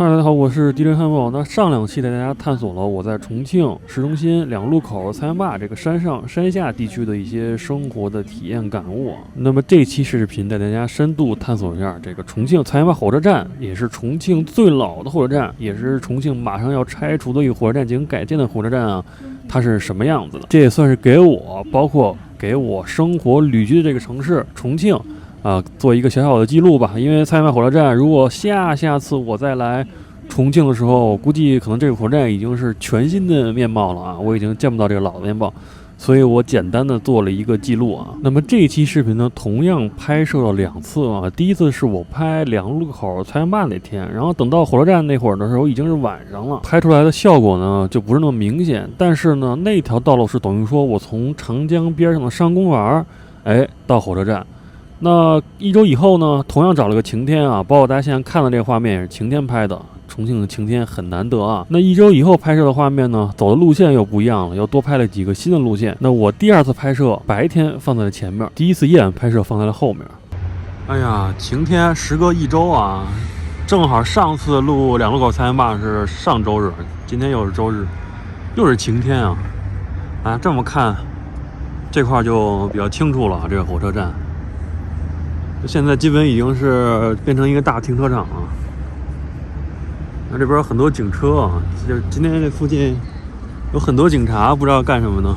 嗨，大家好，我是迪伦汉堡。那上两期带大家探索了我在重庆市中心两路口菜园坝这个山上山下地区的一些生活的体验感悟。那么这期视频带大家深度探索一下这个重庆菜园坝火车站，也是重庆最老的火车站，也是重庆马上要拆除的一个火车站进行改建的火车站啊，它是什么样子的？这也算是给我，包括给我生活旅居的这个城市重庆。做一个小小的记录吧，因为菜园坝火车站，如果下次我再来重庆的时候，估计可能这个火车站已经是全新的面貌了啊，我已经见不到这个老的面貌，所以我简单的做了一个记录啊。那么这一期视频呢，同样拍摄了2次啊，第一次是我拍两路口菜园坝那天，然后等到火车站那会儿的时候已经是晚上了，拍出来的效果呢就不是那么明显，但是呢那条道路是等于说我从长江边上的山公园到火车站。那1周以后呢，同样找了个晴天啊，包括大家现在看的这个画面也是晴天拍的，重庆的晴天很难得啊。那1周以后拍摄的画面呢，走的路线又不一样了，又多拍了几个新的路线。那我第2次拍摄白天放在了前面，第1次夜晚拍摄放在了后面。哎呀，晴天时隔1周啊，正好上次录两路口菜园坝是上周日，今天又是周日，又是晴天啊。这么看这块就比较清楚了，这个火车站。现在基本已经是变成一个大停车场了。那这边有很多警车啊，就今天这附近有很多警察，不知道干什么呢。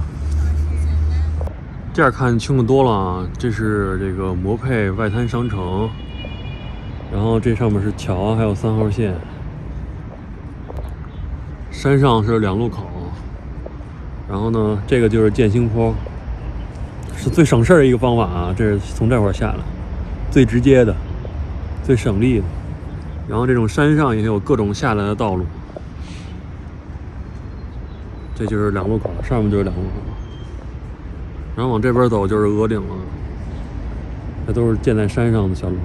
这样看清楚多了啊，这是这个摩佩外滩商城，然后这上面是桥，还有3号线。山上是两路口，然后呢，这个就是建兴坡，是最省事儿的一个方法啊，这是从这块下来。最直接的，最省力的，然后这种山上也有各种下来的道路，这就是两路口，上面就是两路口，然后往这边走就是鹅岭了，这都是建在山上的小路。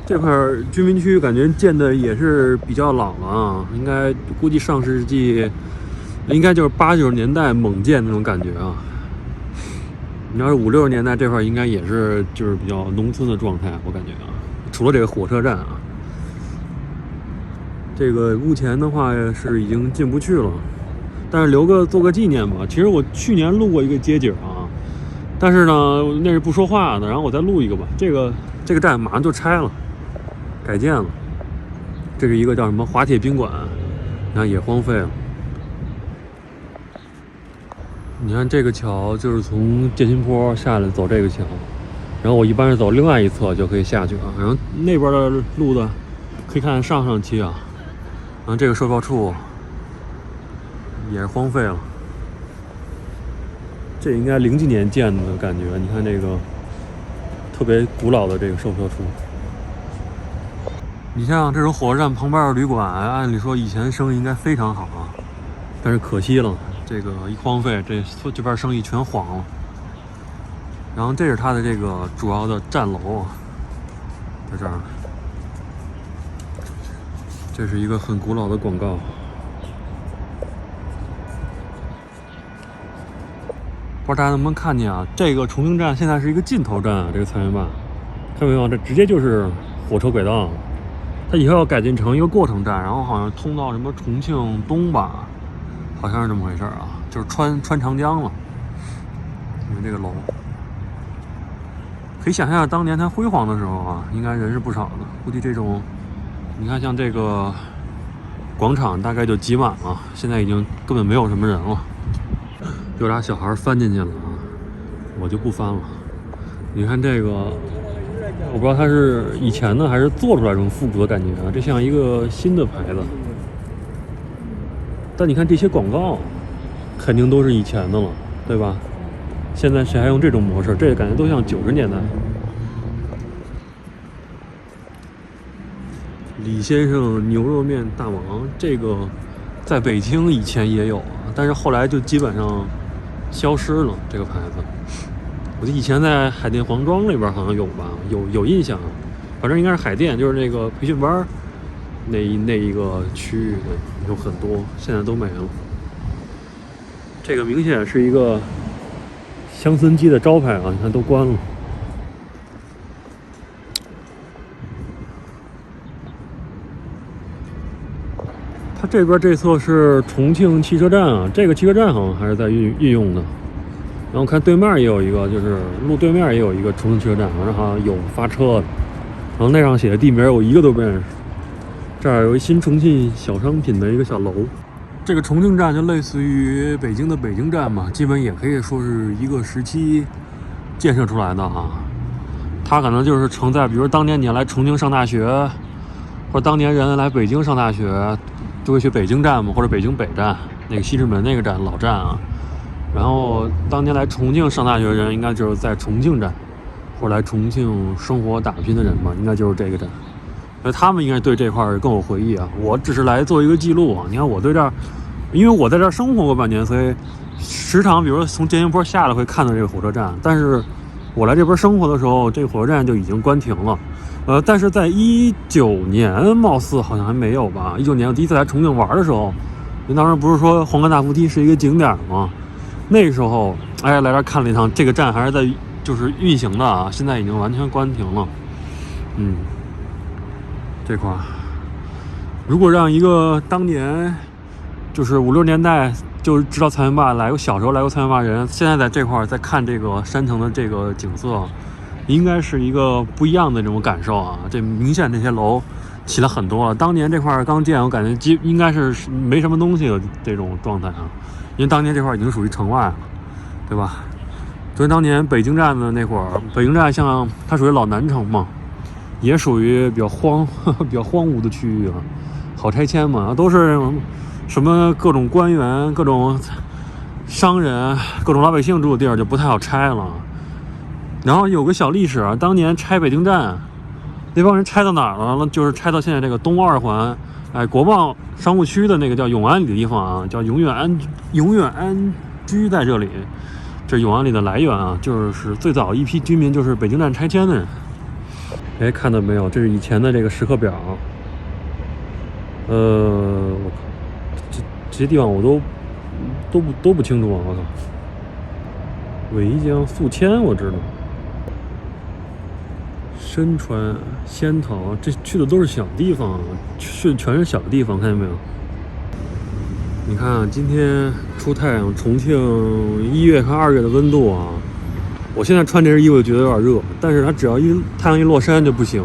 这块居民区感觉建的也是比较老了啊，应该估计上世纪应该就是80、90年代猛建那种感觉啊。你要是50、60年代这块应该也是就是比较农村的状态，我感觉啊，除了这个火车站啊，这个目前的话是已经进不去了，但是做个纪念吧。其实我去年录过一个街景啊，但是呢那是不说话的，然后我再录一个吧。这个站马上就拆了，改建了，这是一个叫什么滑铁宾馆，你看也荒废了。你看这个桥就是从建新坡下来走这个桥，然后我一般是走另外一侧就可以下去啊。然后那边的路的可以看上期啊，然后这个售票处也是荒废了，这应该0几年建的感觉。你看这个特别古老的这个售票处，你像这种火车站旁边的旅馆，按理说以前生意应该非常好啊，但是可惜了。这个一荒废，这边生意全黄了。然后这是它的这个主要的站楼啊，在这儿。这是一个很古老的广告。不知道大家能不能看见啊？这个重庆站现在是一个尽头站啊，这个菜园坝，看没有？这直接就是火车轨道。它以后要改进成一个过程站，然后好像通到什么重庆东吧。好像是这么回事啊，就是穿长江了。你看这个楼，可以想象当年它辉煌的时候啊，应该人是不少的。估计这种，你看像这个广场大概就挤满了，现在已经根本没有什么人了。有俩小孩翻进去了啊，我就不翻了。你看这个，我不知道它是以前的还是做出来这种复古的感觉啊，这像一个新的牌子。但你看这些广告，肯定都是以前的了，对吧？现在谁还用这种模式？这感觉都像90年代。李先生牛肉面大王，这个在北京以前也有啊，但是后来就基本上消失了这个牌子。我记得以前在海淀黄庄那边好像有吧，有印象，反正应该是海淀，就是那个培训班那一个区域的有很多，现在都没了。这个明显是一个乡村鸡的招牌啊，你看都关了。它这边这侧是重庆汽车站啊，这个汽车站好像还是在运用的。然后看对面也有一个，就是路对面也有一个重庆汽车站，反正好像有发车的。然后那上写的地名我一个都不认识。这儿有一新重庆小商品的一个小楼。这个重庆站就类似于北京的北京站嘛，基本也可以说是一个时期建设出来的啊。它可能就是承载，比如当年你来重庆上大学，或者当年人来北京上大学，就会去北京站嘛，或者北京北站那个西直门那个站老站啊。然后当年来重庆上大学的人，应该就是在重庆站，或者来重庆生活打拼的人嘛，应该就是这个站。所以他们应该对这块更有回忆啊。我只是来做一个记录啊。你看我对这儿，因为我在这儿生活过半年，所以时常比如说从建宁坡下来会看到这个火车站。但是我来这边生活的时候，这个火车站就已经关停了。但是在19年，貌似好像还没有吧。19年我第一次来重庆玩的时候，当时不是说皇冠大扶梯是一个景点吗？那时候来这儿看了一趟，这个站还是在就是运行的啊，现在已经完全关停了。这块如果让一个当年就是5、6年代就知道菜园坝小时候来过菜园坝人，现在在这块在看这个山城的这个景色，应该是一个不一样的这种感受啊。这明显这些楼起了很多了，当年这块刚建，我感觉应该是没什么东西的这种状态啊。因为当年这块已经属于城外了，对吧？所以当年北京站的那会儿，北京站像它属于老南城嘛，也属于比较荒芜的区域啊，好拆迁嘛，都是什么各种官员、各种商人、各种老百姓住的地儿，就不太好拆了。然后有个小历史啊，当年拆北京站，那帮人拆到哪儿了？就是拆到现在这个东2环。国贸商务区的那个叫永安里的地方啊，叫永远安居在这里。这永安里的来源啊，就是最早一批居民就是北京站拆迁的人。看到没有？这是以前的这个时刻表。我靠，这些地方我都不清楚啊！我靠，潍江、宿迁我知道。深川、仙桃，这去的都是小地方，全是小地方，看见没有？你看啊，今天出太阳，重庆1月和2月的温度啊，我现在穿这身衣服觉得有点热，但是它只要太阳一落山就不行。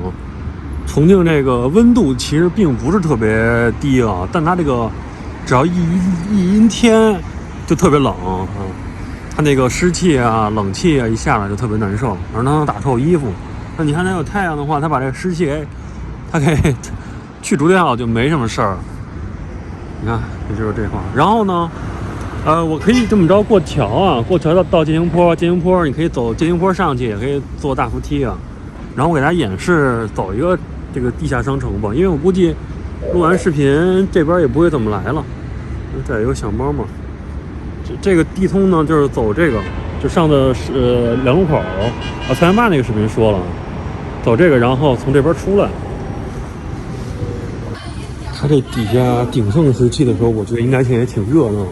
重庆这个温度其实并不是特别低啊，但它这个只要一阴天就特别冷啊，它那个湿气啊、冷气啊一下来就特别难受，而它能打臭衣服。那你看它有太阳的话，它把这个湿气给去除掉，就没什么事儿。你看，这就是这块。然后呢，我可以这么着过桥啊，过桥到建宁坡，建宁坡你可以走建宁坡上去，也可以坐大扶梯啊。然后我给大家演示走一个这个地下商城吧，因为我估计录完视频这边也不会怎么来了。这有一个小猫嘛，这个地通呢就是走这个，就上的是2路口啊，菜园坝那个视频说了。走这个，然后从这边出来。它这底下鼎盛时期的时候，我觉得应该也挺热闹的，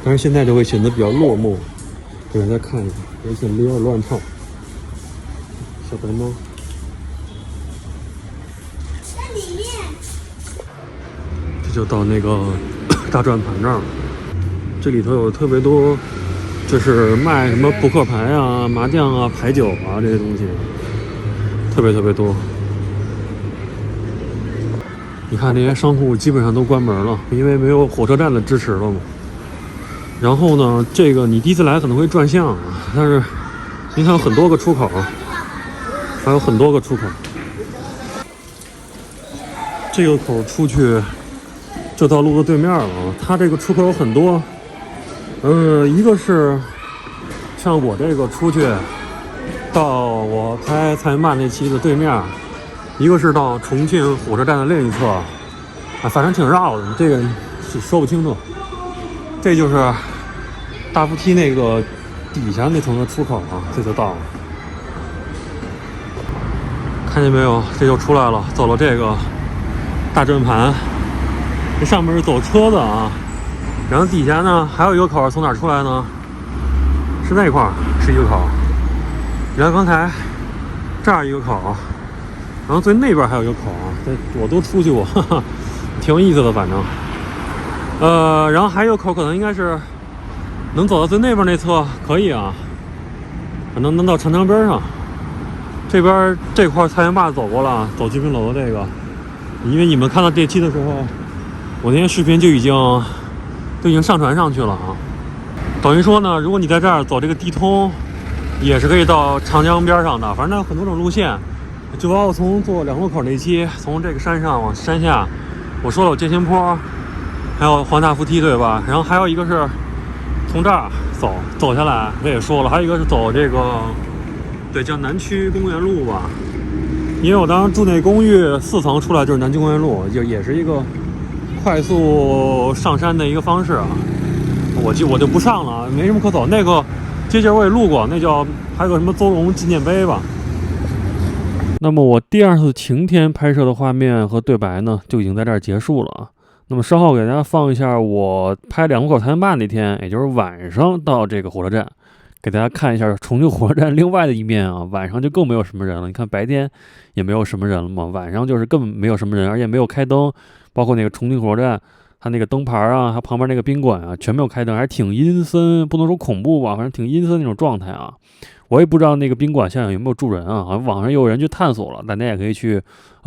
但是现在就会显得比较落寞。给大家看一下，而且有点乱套。小白猫。在里面。这就到那个大转盘这儿了，这里头有特别多，就是卖什么扑克牌啊、麻将啊、牌九啊这些东西。特别多，你看这些商户基本上都关门了，因为没有火车站的支持了嘛。然后呢，这个你第一次来可能会转向，但是你看有很多个出口，还有很多个出口。这个口出去就到路的对面了，它这个出口有很多，一个是像我这个出去。到我拍菜园坝那期的对面，一个是到重庆火车站的另一侧，反正挺绕的，这个说不清楚。这就是大扶梯那个底下那层的出口啊，这就到了。看见没有？这就出来了，走了这个大转盘，这上面是走车的啊。然后底下呢还有一个口，从哪儿出来呢？是那块儿，是一个口。然后刚才这儿一个口，然后最那边还有一个口，我都出去过，挺有意思的，反正。然后还有口可能应该是能走到最那边那侧，可以啊，可能能到长江边上。这边这块菜园坝走过了，走居民楼的这个，因为你们看到这期的时候，我那天视频就已经上传上去了啊。等于说呢，如果你在这儿走这个地通，也是可以到长江边上的。反正它有很多种路线，就包括从做两路口那期，从这个山上往山下，我说了有界限坡，还有黄大扶梯，对吧？然后还有一个是从这儿走下来，我也说了，还有一个是走这个。对，叫南区公园路吧，因为我当时住那公寓4层出来就是南区公园路，就也是一个快速上山的一个方式啊。我就不上了，没什么可走。那个街景我也路过，那叫还有个什么邹容纪念碑吧。那么我第2次晴天拍摄的画面和对白呢，就已经在这儿结束了啊。那么稍后给大家放一下我拍两路口菜园坝那天，也就是晚上到这个火车站。给大家看一下重庆火车站另外的一面啊，晚上就更没有什么人了。你看白天也没有什么人了嘛，晚上就是根本没有什么人，而且没有开灯，包括那个重庆火车站，它那个灯牌啊，它旁边那个宾馆啊，全没有开灯，还挺阴森，不能说恐怖吧，反正挺阴森那种状态啊。我也不知道那个宾馆现在有没有住人啊，好像网上有人去探索了，大家也可以去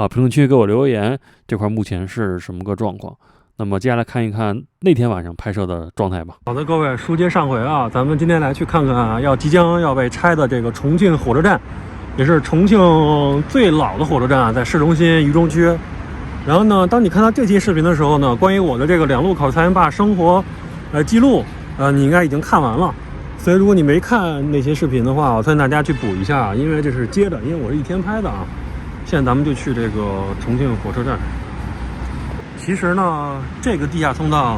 评论区给我留言，这块目前是什么个状况。那么接下来看一看那天晚上拍摄的状态吧。好的，各位，书接上回啊，咱们今天来去看看即将要被拆的这个重庆火车站，也是重庆最老的火车站，在市中心渝中区。然后呢，当你看到这期视频的时候呢，关于我的这个两路口菜园坝生活记录，你应该已经看完了。所以如果你没看那些视频的话，我推荐大家去补一下，因为这是接的，因为我是一天拍的啊。现在咱们就去这个重庆火车站。其实呢，这个地下通道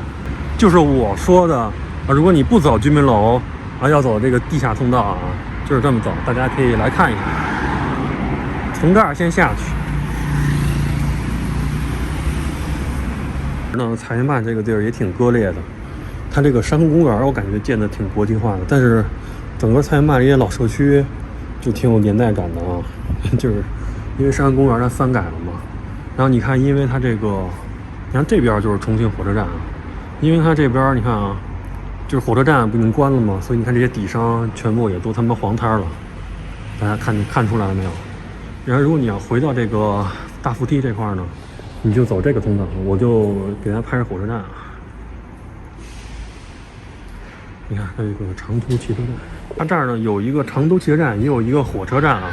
就是我说的如果你不走居民楼要走这个地下通道啊，就是这么走，大家可以来看一下。从这儿先下去。那菜园坝这个地儿也挺割裂的，它这个山河公园我感觉建的挺国际化的，但是整个菜园坝这些老社区就挺有年代感的啊，就是因为山河公园它翻改了嘛。然后你看，因为它这个。你看这边就是重庆火车站啊，因为它这边你看啊，就是火车站不已经关了吗？所以你看这些底商全部也都他妈黄摊了，大家看出来了没有？然后如果你要回到这个大扶梯这块呢，你就走这个通道，我就给大家拍着火车站啊。你看它有一个长途汽车站，它这儿呢有一个长途汽车站，也有一个火车站啊。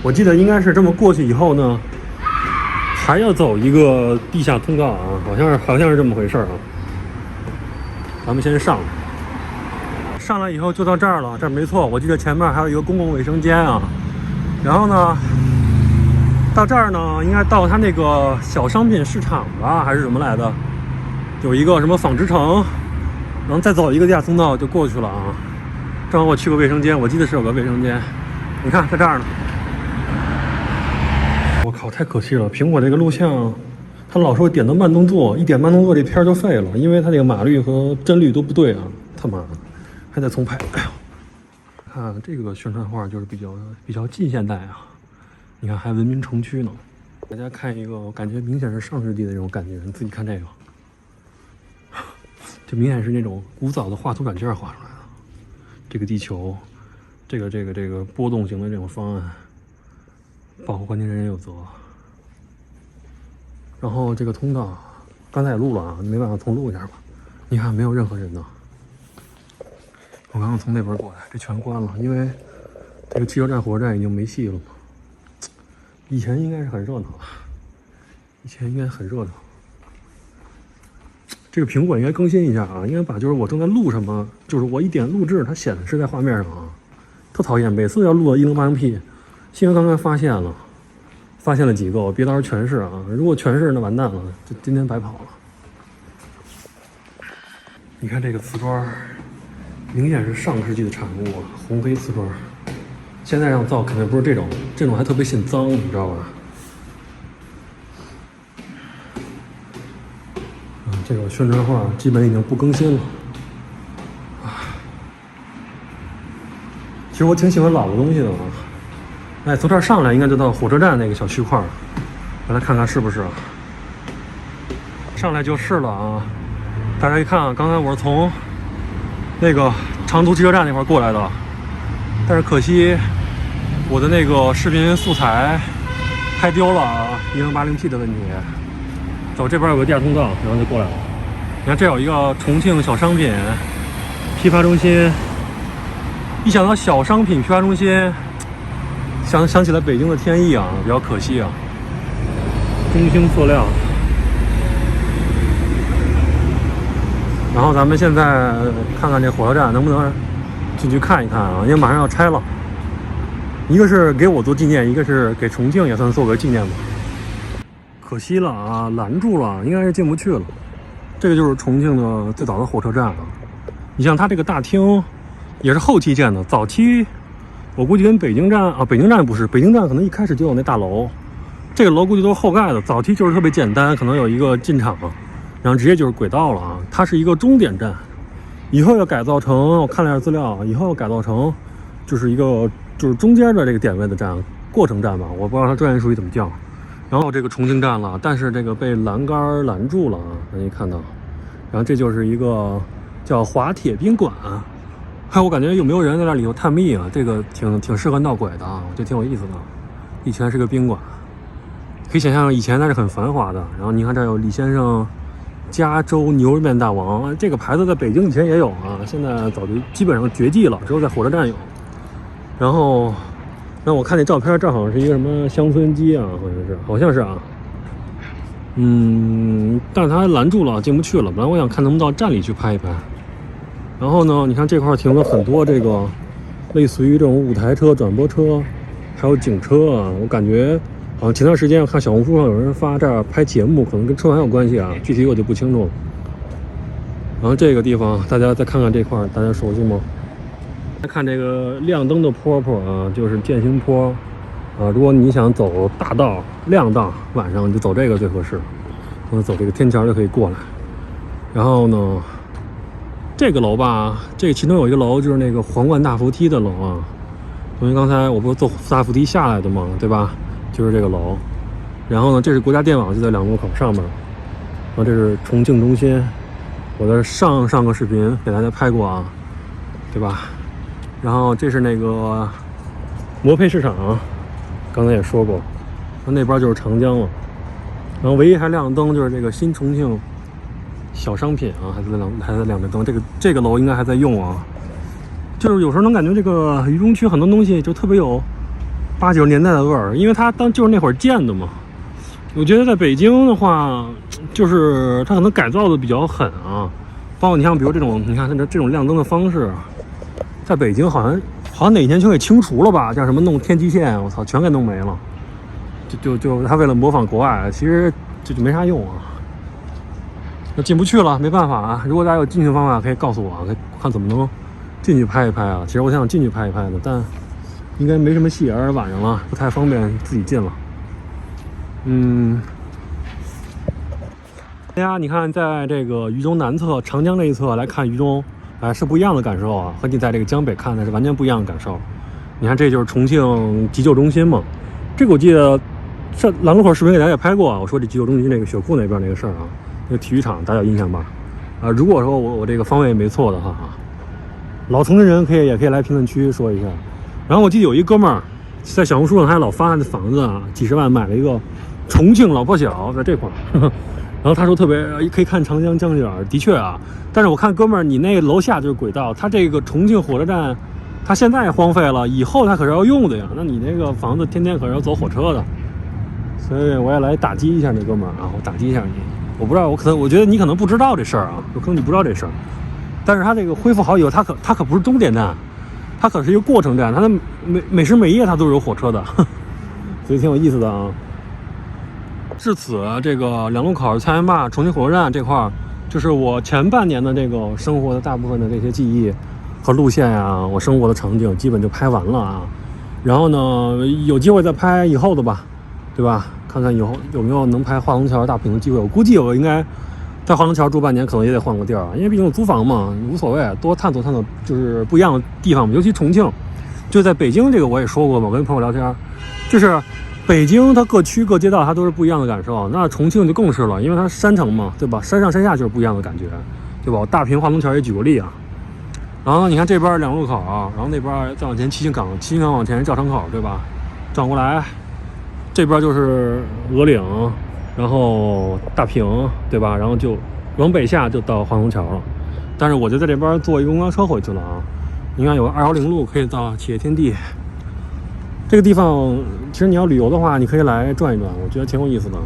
我记得应该是这么过去以后呢。还要走一个地下通道啊，好像是这么回事啊。咱们先上来以后就到这儿了，这儿没错。我记得前面还有一个公共卫生间啊。然后呢，到这儿呢，应该到它那个小商品市场吧，还是什么来的？有一个什么纺织城，然后再走一个地下通道就过去了啊。正好我去过卫生间，我记得是有个卫生间。你看，在这儿呢。我靠，太可惜了！苹果这个录像，他老说点的慢动作，一点慢动作这片就废了，因为它这个码率和帧率都不对啊！他妈的，还得重拍！哎呦，看这个宣传画就是比较近现代啊！你看还文明城区呢。大家看一个，我感觉明显是上世纪的这种感觉，你自己看这个，这明显是那种古早的画图软件画出来的。这个地球，这个波动型的这种方案。保护环境人人有责。然后这个通道，刚才也录了啊，没办法重录一下吧。你看没有任何人呢。我刚刚从那边过来，这全关了，因为这个汽车站、火车站已经没戏了嘛。以前应该是很热闹，这个苹果应该更新一下啊，应该把就是我正在录什么，就是我一点录制，它显示在画面上啊，特讨厌，每次要录到1080P。新闻刚刚发现了几个，别到时候全是啊！如果全是，那完蛋了，就今天白跑了。你看这个瓷砖，明显是上世纪的产物啊，红黑瓷砖。现在让造肯定不是这种还特别显脏，你知道吧？这个宣传画基本已经不更新了。其实我挺喜欢老的东西的啊。哎，从这儿上来应该就到火车站那个小区块了，来看看是不是。上来就是了啊，大家可以看啊，刚才我是从那个长途汽车站那块过来的，但是可惜我的那个视频素材拍丢了啊，1080P 的问题。走这边有个地下通道，然后就过来了。你看这有一个重庆小商品批发中心，一想到小商品批发中心，想起来北京的天意啊，比较可惜啊。中兴塑料。然后咱们现在看看这火车站能不能进去看一看啊，因为马上要拆了。一个是给我做纪念，一个是给重庆也算做个纪念吧。可惜了啊，拦住了，应该是进不去了。这个就是重庆的最早的火车站啊。你像它这个大厅也是后期建的，早期我估计跟北京站啊，北京站不是，北京站可能一开始就有那大楼，这个楼估计都是后盖的。早期就是特别简单，可能有一个进场，然后直接就是轨道了啊。它是一个终点站，以后要改造成，我看了一下资料，以后要改造成就是一个就是中间的这个点位的站，过程站吧，我不知道它专业术语怎么叫。然后这个重庆站了，但是这个被栏杆拦住了啊，大家看到。然后这就是一个叫华铁宾馆，还有我感觉有没有人在那里头探秘啊？这个挺适合闹鬼的啊，我觉得挺有意思的。以前是个宾馆，可以想象以前那是很繁华的。然后你看这有李先生加州牛肉面大王，这个牌子在北京以前也有啊，现在早就基本上绝迹了，只有在火车站有。然后那我看那照片，正好是一个什么乡村鸡啊，好像是啊。但是他拦住了，进不去了。本来我想看能不能到站里去拍一拍。然后呢，你看这块停了很多这个类似于这种舞台车、转播车，还有警车啊。我感觉好像前段时间我看小红书上有人发这儿拍节目，可能跟春晚有关系啊，具体我就不清楚了。然后这个地方大家再看看这块，大家熟悉吗？看这个亮灯的坡啊，就是践行坡啊。如果你想走大道亮道，晚上你就走这个最合适，走这个天桥就可以过来。然后呢，这个楼吧，这其中有一个楼就是那个皇冠大扶梯的楼啊。同学刚才我不是坐大扶梯下来的吗？对吧？就是这个楼。然后呢，这是国家电网，就在两路口上面。然后这是重庆中心，我的上个视频给大家拍过啊，对吧？然后这是那个摩佩市场，刚才也说过。那边就是长江了。然后唯一还亮灯就是这个新重庆小商品啊，还在亮着灯。这个楼应该还在用啊。就是有时候能感觉这个渝中区很多东西就特别有80、90年代的味儿，因为它就是那会儿建的嘛。我觉得在北京的话，就是它可能改造的比较狠啊，包括你像比如这种，你看它这种亮灯的方式，在北京好像哪年全给清除了吧？叫什么弄天际线，我操，全给弄没了。就他为了模仿国外，其实这就没啥用啊。那进不去了，没办法啊。如果大家有进去的方法，可以告诉我啊，可以看怎么能进去拍一拍啊。其实我想进去拍一拍的，但应该没什么戏，而且晚上了，不太方便自己进了。大家你看，在这个渝中南侧长江这一侧来看渝中，是不一样的感受啊，和你在这个江北看的是完全不一样的感受。你看，这就是重庆急救中心嘛，这个我记得上廊路口视频给大家也拍过啊。我说这急救中心那个血库那边那个事儿啊，那个体育场大家有印象吧？如果说我这个方位没错的话啊，老重庆人也可以来评论区说一下。然后我记得有一哥们儿在小红书上还老发的房子啊，几十万买了一个重庆老破小，在这块儿。然后他说特别可以看长江江景，的确啊。但是我看哥们儿，你那个楼下就是轨道，他这个重庆火车站，他现在荒废了，以后他可是要用的呀。那你那个房子天天可是要走火车的，所以我也来打击一下那哥们儿啊，我打击一下你。我不知道，我觉得你可能不知道这事儿啊，有可能你不知道这事儿。但是他这个恢复好以后，他可不是终点站，它可是一个过程站，它的每时每夜它都是有火车的，所以挺有意思的啊。至此，这个两路口、菜园坝、重庆火车站这块，就是我前半年的这个生活的大部分的这些记忆和路线啊，我生活的场景基本就拍完了啊。然后呢，有机会再拍以后的吧，对吧？看看以后有没有能拍华龙桥大屏的机会。我估计我应该在华龙桥住半年，可能也得换个地儿啊，因为毕竟租房嘛，无所谓，多探索探索就是不一样的地方嘛。尤其重庆，就在北京这个我也说过嘛，我跟朋友聊天，就是北京它各区各街道它都是不一样的感受，那重庆就更是了，因为它山城嘛，对吧？山上山下就是不一样的感觉。对吧？我大坪化龙桥也举过例啊。然后你看这边两路口，然后那边再往前七星岗往前教场口，对吧？转过来，这边就是鹅岭，然后大坪，对吧？然后就往北下就到化龙桥了。但是我就在这边坐一个公交车回去了啊。你看有个210路可以到企业天地。这个地方其实你要旅游的话，你可以来转一转，我觉得挺有意思的。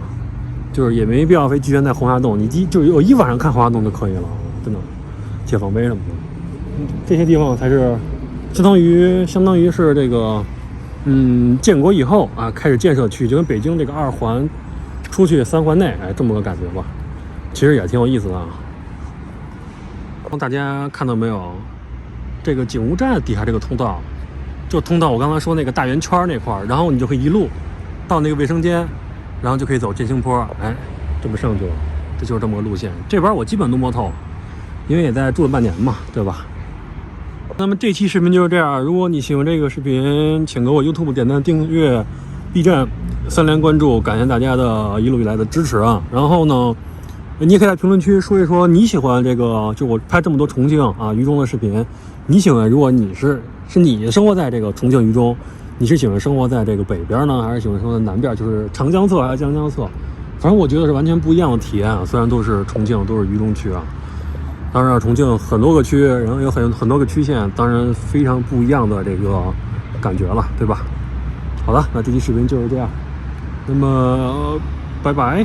就是也没必要非局限在洪崖洞，你就有一晚上看洪崖洞就可以了，真的。解放碑什么的。这些地方才是相当于是这个建国以后啊开始建设区，就跟北京这个2环出去3环内这么个感觉吧，其实也挺有意思的啊。大家看到没有，这个景务站底下这个通道就通到我刚才说那个大圆圈那块儿，然后你就可以一路到那个卫生间，然后就可以走振兴坡，这么上去了，这就是这么个路线。这边我基本都摸透，因为也在住了半年嘛，对吧？那么这期视频就是这样，如果你喜欢这个视频，请给我 YouTube 点赞、订阅、B 站3连关注，感谢大家的一路以来的支持啊！然后呢，你也可以在评论区说一说你喜欢这个，就我拍这么多重庆啊渝中的视频，你喜欢？如果你是你生活在这个重庆渝中，你是喜欢生活在这个北边呢，还是喜欢生活在南边？就是长江侧还是江侧？反正我觉得是完全不一样的体验啊！虽然都是重庆，都是渝中区啊。当然，重庆很多个区，然后有很多个区县，当然非常不一样的这个感觉了，对吧？好的，那这期视频就是这样，那么拜拜。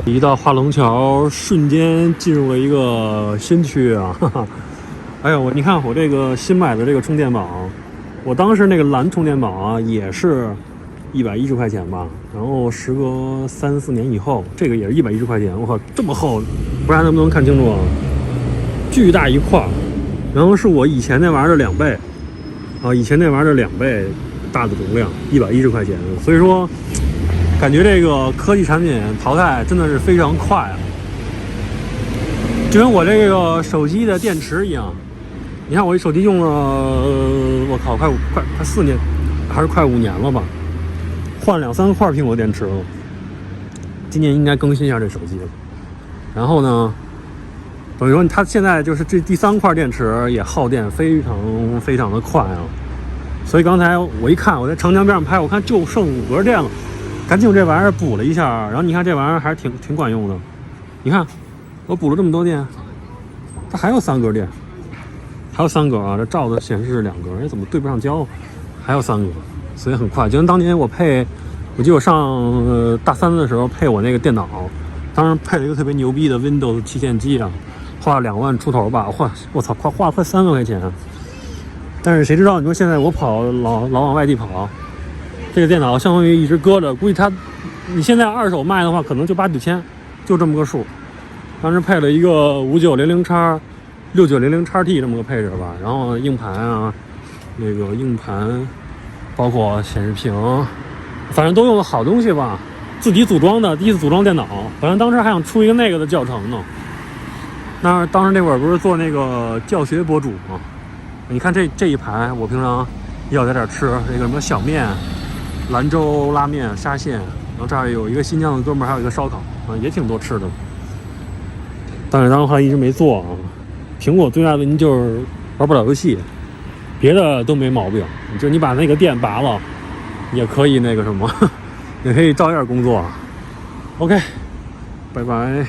一到化龙桥，瞬间进入了一个新区啊！哈哈，哎呀，你看我这个新买的这个充电宝，我当时那个蓝充电宝啊，也是110块钱吧，然后时隔3、4年以后，这个也是110块钱，我靠，这么厚，不知道能不能看清楚啊？巨大一块，然后是我以前那玩意儿的2倍啊，以前那玩意儿的2倍大的容量，110块钱，所以说感觉这个科技产品淘汰真的是非常快啊，就跟我这个手机的电池一样。你看我这手机用了，我靠，快4年，还是快5年了吧？换2、3块苹果电池了，今年应该更新一下这手机了。然后呢，等于说它现在就是这第3块电池也耗电非常的快啊。所以刚才我一看，我在长江边上拍，我看就剩5格电了，赶紧我这玩意儿补了一下。然后你看这玩意儿还是挺管用的，你看我补了这么多电，它还有3格电，还有3格啊，这照的显示是2格，怎么对不上焦？还有3格。所以很快，就跟当年我记得我上大3的时候配我那个电脑，当时配了一个特别牛逼的 Windows 旗舰机啊，花了2万出头吧，我操，花了快3万块钱。但是谁知道，你说现在我老往外地跑，这个电脑相当于一直搁着，估计你现在二手卖的话，可能就8、9千，就这么个数。当时配了一个5900X、6900XT 这么个配置吧，然后硬盘啊，那个硬盘。包括显示屏，反正都用了好东西吧，自己组装的，第一次组装电脑，反正当时还想出一个那个的教程呢。那当时那会儿不是做那个教学博主吗？你看这一排，我平常要在这儿吃那个什么小面、兰州拉面、沙县，然后这儿有一个新疆的哥们儿，还有一个烧烤啊，也挺多吃的。但是当时还一直没做啊。苹果最大的问题就是玩不了游戏。别的都没毛病，就你把那个电拔了，也可以那个什么，也可以照样工作。OK， 拜拜。